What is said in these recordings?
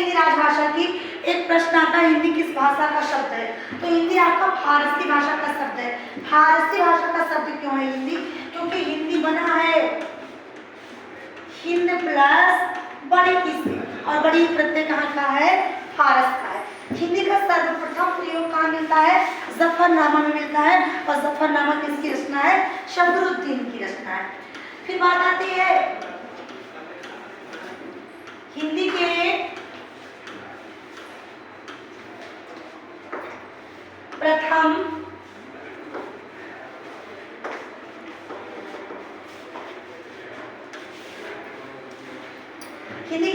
हिंदी राजभाषा की। एक प्रश्न आता है हिंदी किस भाषा का शब्द है, तो हिंदी आपका फारसी भाषा का शब्द है। फारसी भाषा का शब्द क्यों है हिंदी? क्योंकि हिंदी बना है हिंद प्लस बड़ी ई से, और बड़ी प्रत्यय कहाँ का है? फारस का है। हिंदी का सर्वप्रथम प्रयोग कहाँ मिलता है? जफरनामा में मिलता है, और जफरनामा किसकी रचना है? शबरुद्दीन की रचना है। फिर बात आती है हिंदी के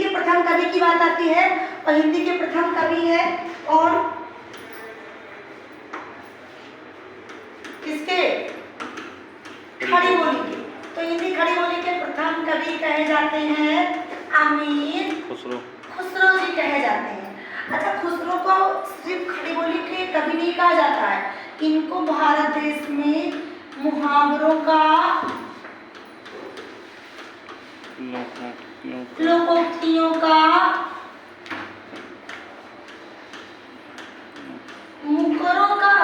प्रथम कवि की बात आती है, और हिंदी के प्रथम कवि है और किसके? खड़ी बोली के। तो हिंदी खड़ी बोली के प्रथम कवि कहे जाते हैं अमीर खुसरो जी कहे जाते हैं। अच्छा, खुसरो को सिर्फ खड़ी बोली के कवि नहीं कहा जाता है, इनको भारत देश में मुहावरों का, लोकोक्तियों का, मुकरों का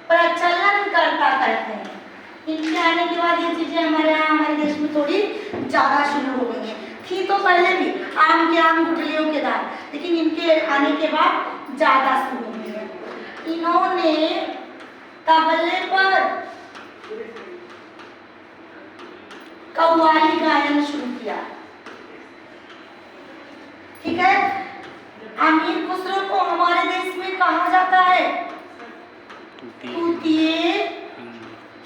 प्रचलन करता कहते हैं। इनके आने के बाद ये चीजें हमारे देश में थोड़ी ज्यादा शुरू हो गई हैं। थी तो पहले भी आम के आम गुठलियों के दाम, लेकिन इनके आने के बाद ज्यादा शुरू हुई है। इन्होंने तबले पर कव्वाली गायन शुरू किया। ठीक है, अमीर खुसरो को हमारे देश में कहा जाता है तूतिए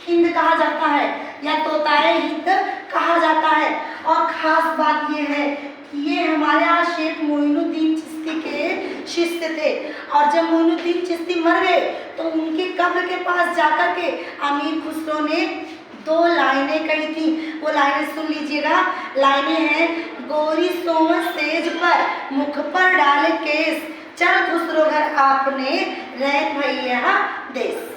हिंद कहा जाता है, या तोताए हिंद कहा जाता है। और खास बात ये है कि ये हमारे यहाँ शेख मोइनुद्दीन चिश्ती के शिष्य थे, और जब मोइनुद्दीन चिश्ती मर गए तो उनके कब्र के पास जाकर के अमीर खुसरो ने 2 लाइनें कही थी। वो लाइनें सुन लीजिएगा। लाइनें हैं, गोरी सोमस सेज पर मुख पर डाले केस, चल खुसरो घर आपने रह भैया देश।